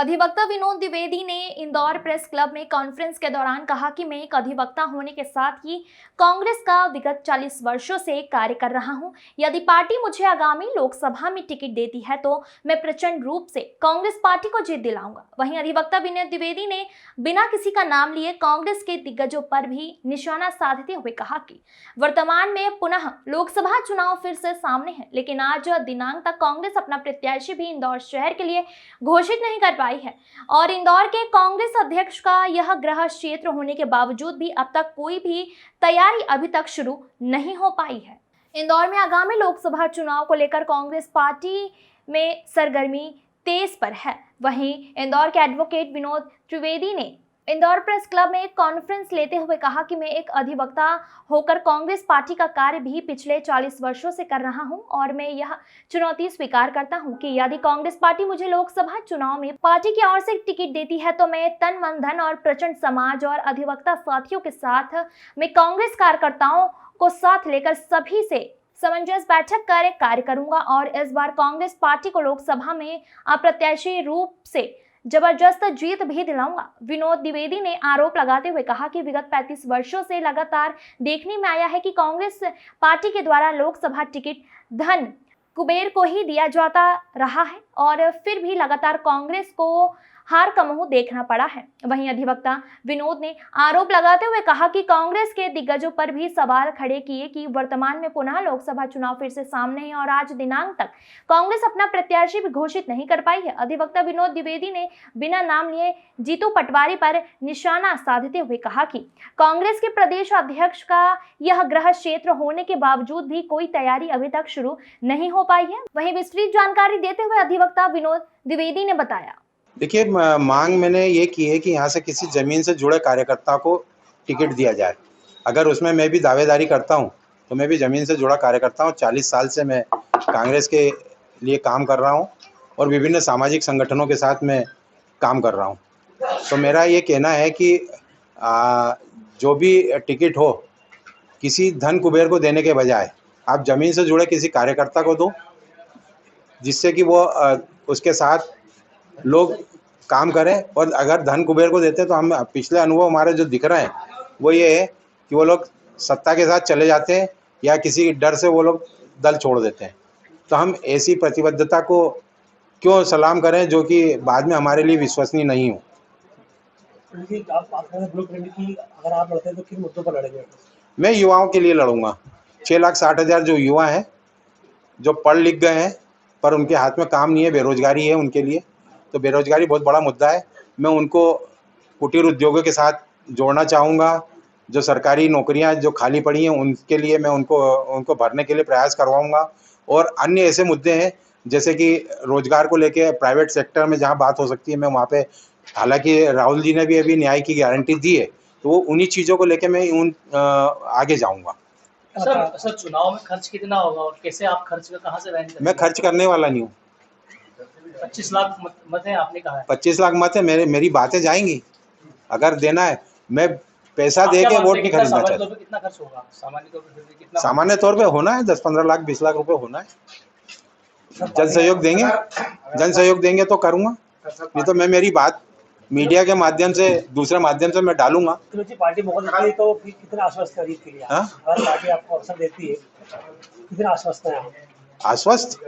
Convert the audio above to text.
अधिवक्ता विनोद द्विवेदी ने Indore press club में कॉन्फ्रेंस के दौरान कहा कि मैं एक अधिवक्ता होने के साथ ही कांग्रेस का विगत 40 वर्षों से कार्य कर रहा हूं। यदि पार्टी मुझे आगामी लोकसभा में टिकट देती है तो मैं प्रचंड रूप से कांग्रेस पार्टी को जीत दिलाऊंगा। वहीं अधिवक्ता विनोद द्विवेदी ने बिना किसी का नाम लिए कांग्रेस के दिग्गजों पर भी निशाना साधते हुए कहा कि वर्तमान में पुनः लोकसभा चुनाव फिर से सामने है, लेकिन आज दिनांक तक कांग्रेस अपना प्रत्याशी भी इंदौर शहर के लिए घोषित नहीं कर पाई है और इंदौर के कांग्रेस अध्यक्ष का यह गृह क्षेत्र होने के बावजूद भी अब तक कोई भी तैयारी अभी तक शुरू नहीं हो पाई है। इंदौर में आगामी लोकसभा चुनाव को लेकर कांग्रेस पार्टी में सरगर्मी तेज पर है। वहीं इंदौर के एडवोकेट विनोद द्विवेदी ने इंदौर प्रेस क्लब में एक कॉन्फ्रेंस लेते हुए कहा कि मैं एक अधिवक्ता होकर कांग्रेस पार्टी का कार्य भी पिछले 40 वर्षों से कर रहा हूं और मैं यह चुनौती स्वीकार करता हूं कि यदि कांग्रेस पार्टी मुझे लोकसभा चुनाव में पार्टी की ओर से टिकट देती है तो मैं तन मन धन और प्रचंड समाज और अधिवक्ता साथियों के साथ मैं कांग्रेस कार्यकर्ताओं को साथ लेकर सभी से सामंजस्य बैठक कर कार्य करूंगा और इस बार कांग्रेस पार्टी को लोकसभा में अप्रत्याशी रूप से जबरदस्त जीत भी दिलाऊंगा। विनोद द्विवेदी ने आरोप लगाते हुए कहा कि विगत 35 वर्षों से लगातार देखने में आया है कि कांग्रेस पार्टी के द्वारा लोकसभा टिकट धन कुबेर को ही दिया जाता रहा है और फिर भी लगातार कांग्रेस को हार का मुंह देखना पड़ा है। वहीं अधिवक्ता विनोद ने आरोप लगाते हुए कहा कि कांग्रेस के दिग्गजों पर भी सवाल खड़े किए कि वर्तमान में पुनः लोकसभा चुनाव फिर से सामने है और आज दिनांक तक कांग्रेस अपना प्रत्याशी भी घोषित नहीं कर पाई है। अधिवक्ता विनोद द्विवेदी ने बिना नाम लिए जीतू पटवारी पर निशाना साधते हुए कहा कि कांग्रेस के प्रदेश अध्यक्ष का यह गृह क्षेत्र होने के बावजूद भी कोई तैयारी अभी तक शुरू नहीं हो पाई है। वहीं विस्तृत जानकारी देते हुए अधिवक्ता विनोद द्विवेदी ने बताया, देखिए, मांग मैंने ये की है कि यहाँ से किसी ज़मीन से जुड़े कार्यकर्ता को टिकट दिया जाए। अगर उसमें मैं भी दावेदारी करता हूँ तो मैं भी ज़मीन से जुड़ा कार्यकर्ता हूँ। 40 साल से मैं कांग्रेस के लिए काम कर रहा हूँ और विभिन्न सामाजिक संगठनों के साथ मैं काम कर रहा हूँ। तो मेरा ये कहना है कि जो भी टिकट हो, किसी धन कुबेर को देने के बजाय आप ज़मीन से जुड़े किसी कार्यकर्ता को दो, जिससे कि वो उसके साथ लोग काम करें। और अगर धन कुबेर को देते तो हम पिछले अनुभव हमारे जो दिख रहे हैं वो ये है कि वो लोग सत्ता के साथ चले जाते हैं या किसी डर से वो लोग दल छोड़ देते हैं। तो हम ऐसी प्रतिबद्धता को क्यों सलाम करें जो कि बाद में हमारे लिए विश्वसनीय नहीं हो। अगर आप लड़ते हैं तो किन मुद्दों पर लड़ेंगे? मैं युवाओं के लिए लड़ूंगा। 6,60,000 जो युवा हैं, जो पढ़ लिख गए हैं पर उनके हाथ में काम नहीं है, बेरोजगारी है उनके लिए। तो बेरोजगारी बहुत बड़ा मुद्दा है। मैं उनको कुटीर उद्योगों के साथ जोड़ना चाहूँगा। जो सरकारी नौकरियां जो खाली पड़ी हैं उनके लिए मैं उनको भरने के लिए प्रयास करवाऊँगा। और अन्य ऐसे मुद्दे हैं जैसे कि रोजगार को लेके प्राइवेट सेक्टर में जहां बात हो सकती है मैं वहां पे, हालांकि राहुल जी ने भी अभी न्याय की गारंटी दी है, तो वो उन्हीं चीज़ों को लेके मैं आगे जाऊँगा। सर, चुनाव में खर्च कितना होगा और कैसे आप खर्च का कहाँ से अरेंज करेंगे? मैं खर्च करने वाला नहीं हूँ। 25 लाख मत है आपने कहा है। 25 लाख मत है, मेरी बातें जाएंगी। अगर देना है, मैं पैसा दे के वोट नहीं खरीदना चाहता। कितना खर्च होगा सामान्य तौर पे? कितना सामान्य तौर पे होना है 10-15 लाख 20 लाख रुपए होना है। जन सहयोग देंगे तो करूंगा, नहीं तो मैं मेरी बात मीडिया के माध्यम से, दूसरे माध्यम से मैं डालूंगा। पार्टी मौका देती है तो कितना आश्वस्त है के लिए? अगर पार्टी आपको अवसर देती है कितना आश्वस्त है? आश्वस्त